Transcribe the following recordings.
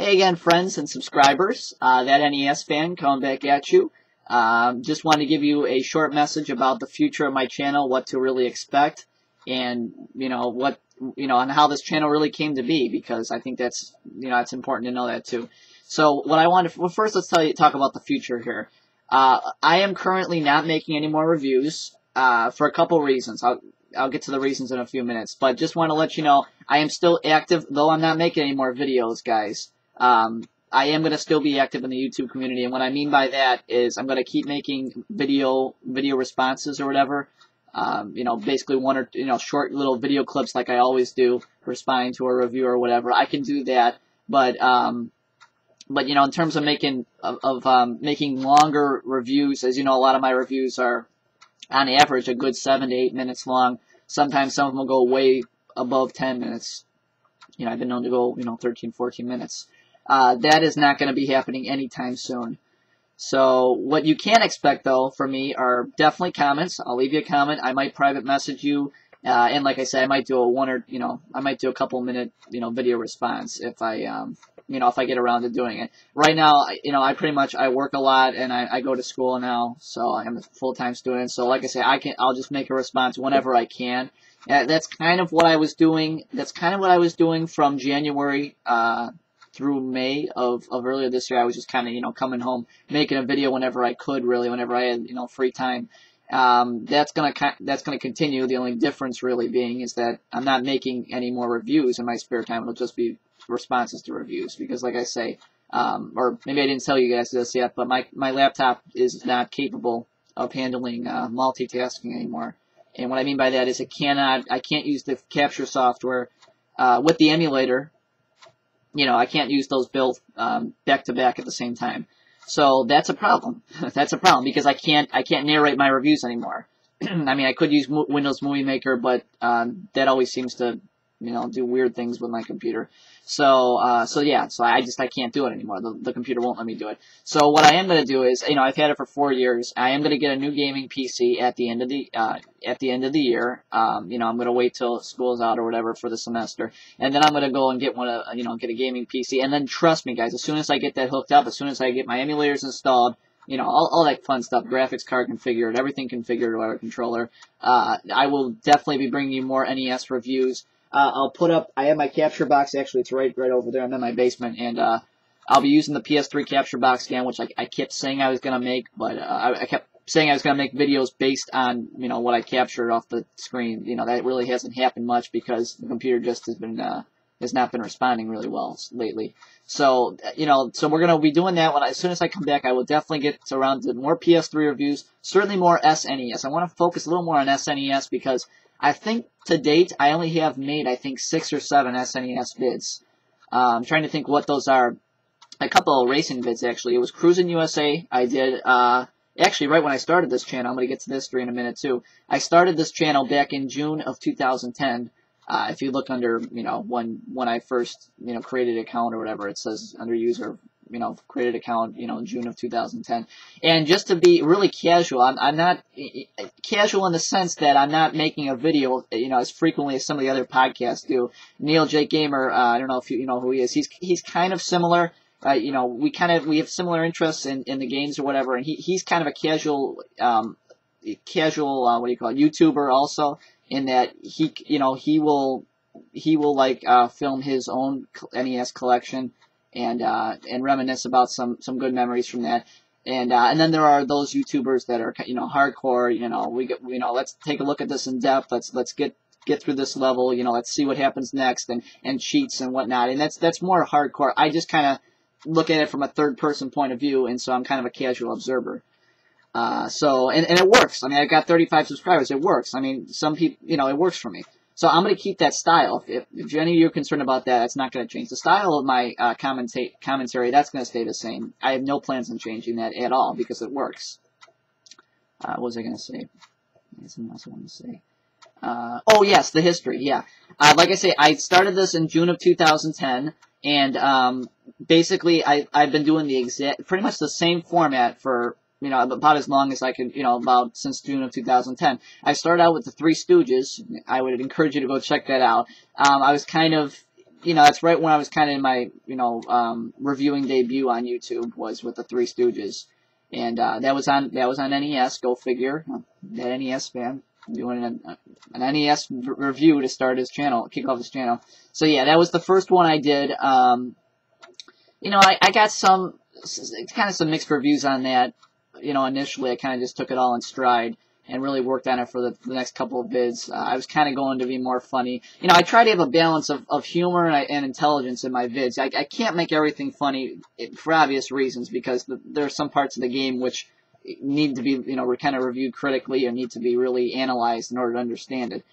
Hey again, friends and subscribers. That NES fan coming back at you. Just wanted to give you a short message about the future of my channel, what to really expect, and and how this channel really came to be, because I think that's it's important to know that too. So what I wanted, well, first let's talk about the future here. I am currently not making any more reviews for a couple reasons. I'll get to the reasons in a few minutes, but just want to let you know I am still active, though I'm not making any more videos, guys. I am going to still be active in the YouTube community, and what I mean by that is I'm going to keep making video responses or whatever. Basically one or short little video clips like I always do, responding to a review or whatever. I can do that, but in terms of making longer reviews, as you know, a lot of my reviews are on average a good 7 to 8 minutes long. Sometimes some of them will go way above 10 minutes. I've been known to go 13, 14 minutes. That is not going to be happening anytime soon. So what you can expect, though, from me are definitely comments. I'll leave you a comment. I might private message you, and like I said, I might do a couple minute video response if I if I get around to doing it. Right now, I work a lot and I go to school now, so I'm a full-time student. So like I say, I'll just make a response whenever I can. That's kind of what I was doing. That's kind of what I was doing from January through May of earlier this year. I was just kind of coming home, making a video whenever I could, really, whenever I had free time. That's gonna continue. The only difference really being is that I'm not making any more reviews in my spare time. It'll just be responses to reviews, because like I say, or maybe I didn't tell you guys this yet, but my laptop is not capable of handling multitasking anymore. And what I mean by that is I can't use the capture software with the emulator. I can't use those built back to back at the same time. So that's a problem. That's a problem, because I can't narrate my reviews anymore. I mean, I could use Windows Movie Maker, but that always seems to do weird things with my computer. So I can't do it anymore. The computer won't let me do it. So what I am going to do is, I've had it for 4 years. I am going to get a new gaming PC at the end of the year. I'm going to wait till school's out or whatever for the semester, and then I'm going to go and get get a gaming PC. And then trust me, guys, as soon as I get that hooked up, as soon as I get my emulators installed, all that fun stuff, graphics card configured, everything configured with our controller, I will definitely be bringing you more NES reviews. I'll put up, I have my capture box, actually it's right over there. I'm in my basement, and I'll be using the PS3 capture box again, which I kept saying I was going to make, but I kept saying I was going to make videos based on, what I captured off the screen. That really hasn't happened much, because the computer just has not been responding really well lately. So, so we're going to be doing that. As soon as I come back, I will definitely get around to more PS3 reviews, certainly more SNES. I want to focus a little more on SNES, because I think to date, I only have made, 6 or 7 SNES vids. I'm trying to think what those are. A couple of racing vids, actually. It was Cruis'n USA. I did, actually, right when I started this channel. I'm going to get to this in a minute, too. I started this channel back in June of 2010. If you look under, when I first, created an account or whatever, it says under user, created account, in June of 2010. And just to be really casual, I'm not casual in the sense that I'm not making a video, as frequently as some of the other podcasts do. Neil J. Gamer, I don't know if you know who he is. He's kind of similar. We have similar interests in the games or whatever, and he's kind of a casual, what do you call it, YouTuber also, in that he will film his own NES collection and reminisce about some good memories from that. And then there are those YouTubers that are hardcore. Let's take a look at this in depth. Let's get through this level. Let's see what happens next, and cheats and whatnot. And that's more hardcore. I just kind of look at it from a third person point of view, and so I'm kind of a casual observer. And it works. I mean, I got 35 subscribers. It works. I mean, some people, it works for me. So I'm going to keep that style. If any of you are concerned about that, that's not going to change. The style of my commentary, that's going to stay the same. I have no plans on changing that at all, because it works. What was I going to say? There's something else I wanted to say. Oh, yes, the history, yeah. Like I say, I started this in June of 2010, and basically I've been doing pretty much the same format for about as long as I could, about since June of 2010. I started out with the Three Stooges. I would encourage you to go check that out. I was kind of you know, that's right when I was kind of in my, you know, reviewing debut on YouTube was with the Three Stooges, and that was on NES. Go figure, that NES fan doing an NES review to start his channel, kick off his channel. So yeah, that was the first one I did. You know, I got some kind of some mixed reviews on that. You know, initially I kind of just took it all in stride and really worked on it for the next couple of vids. I was kind of going to be more funny. You know, I try to have a balance of humor and intelligence in my vids. I can't make everything funny for obvious reasons, because there are some parts of the game which need to be, you know, kind of reviewed critically and need to be really analyzed in order to understand it.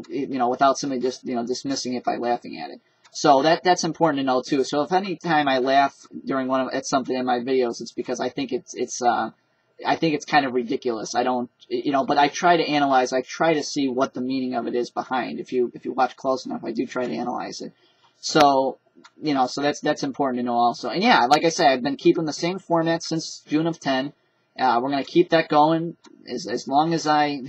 You know, without somebody just, you know, dismissing it by laughing at it. So that's important to know too. So if any time I laugh during at something in my videos, it's because I think it's kind of ridiculous. I don't, you know, but I try to analyze. I try to see what the meaning of it is behind. If you watch close enough, I do try to analyze it. So, you know, so that's important to know also. And yeah, like I said, I've been keeping the same format since June of 10. We're gonna keep that going as long as I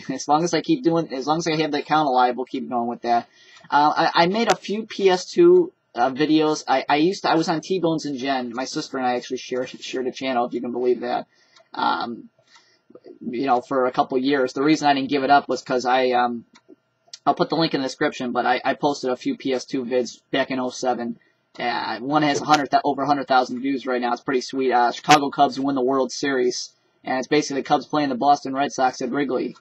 keep doing, as long as I have the account alive. We'll keep going with that. I made a few PS2 videos. I was on T-Bones and Jen. My sister and I actually shared a channel, if you can believe that. You know, for a couple years. The reason I didn't give it up was because I'll put the link in the description, but I posted a few PS2 vids back in 07. One has over 100,000 views right now. It's pretty sweet. Chicago Cubs win the World Series, and it's basically the Cubs playing the Boston Red Sox at Wrigley.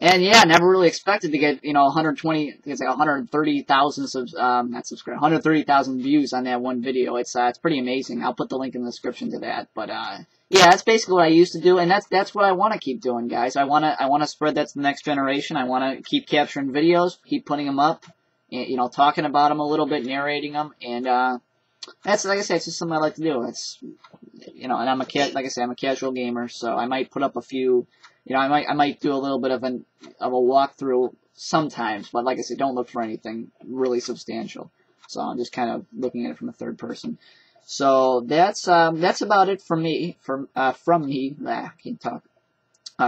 And yeah, never really expected to get, you know, 130,000 130,000 views on that one video. It's pretty amazing. I'll put the link in the description to that. But yeah, that's basically what I used to do, and that's what I want to keep doing, guys. I want to spread that to the next generation. I want to keep capturing videos, keep putting them up, and, you know, talking about them a little bit, narrating them, and that's, like I said, it's just something I like to do. It's, you know, and like I said, I'm a casual gamer, so I might put up a few. You know, I might do a little bit of a walkthrough sometimes, but like I said, don't look for anything really substantial. So I'm just kind of looking at it from a third person. So that's about it from me. I can't talk.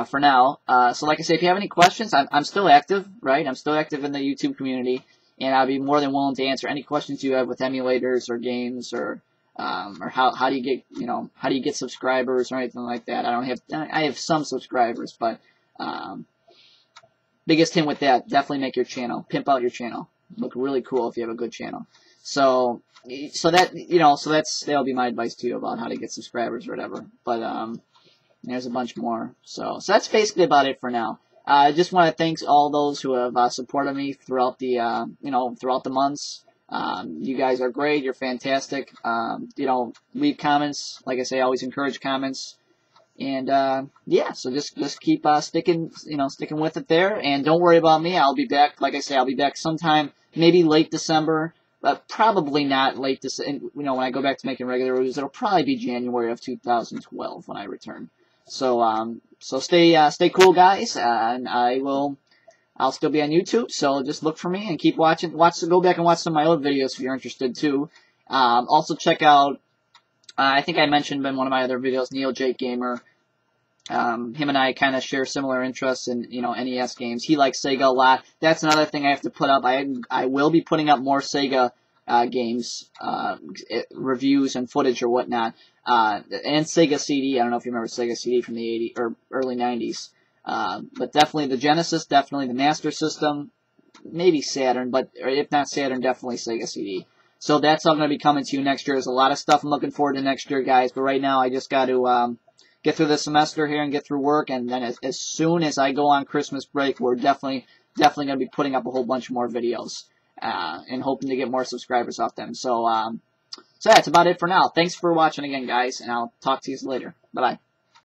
For now. So like I say, if you have any questions, I'm still active, right? I'm still active in the YouTube community, and I'll be more than willing to answer any questions you have with emulators or games or how do you get, you know, how do you get subscribers or anything like that. I have some subscribers, but biggest hint with that, definitely make your channel, pimp out your channel, look really cool if you have a good channel. So that, you know, that'll be my advice to you about how to get subscribers or whatever. But there's a bunch more. So that's basically about it for now. I just want to thank all those who have supported me throughout the you know, throughout the months. You guys are great. You're fantastic. You know, leave comments. Like I say, I always encourage comments. And yeah, so just keep sticking with it there. And don't worry about me. I'll be back. Like I say, I'll be back sometime, maybe late December, but probably not late December. You know, when I go back to making regular reviews, it'll probably be January of 2012 when I return. So so stay cool, guys. And I'll still be on YouTube, so just look for me and keep watching. Go back and watch some of my old videos if you're interested too. Also check out, I think I mentioned in one of my other videos, Neo Jake Gamer. Him and I kind of share similar interests in, you know, NES games. He likes Sega a lot. That's another thing I have to put up. I will be putting up more Sega games, reviews and footage or whatnot. And Sega CD. I don't know if you remember Sega CD from the 80s or early 90s. But definitely the Genesis, definitely the Master System, maybe Saturn, but if not Saturn, definitely Sega CD. So that's all going to be coming to you next year. There's a lot of stuff I'm looking forward to next year, guys. But right now, I just got to get through the semester here and get through work. And then as soon as I go on Christmas break, we're definitely going to be putting up a whole bunch more videos and hoping to get more subscribers off them. So that's about it for now. Thanks for watching again, guys, and I'll talk to you later. Bye-bye.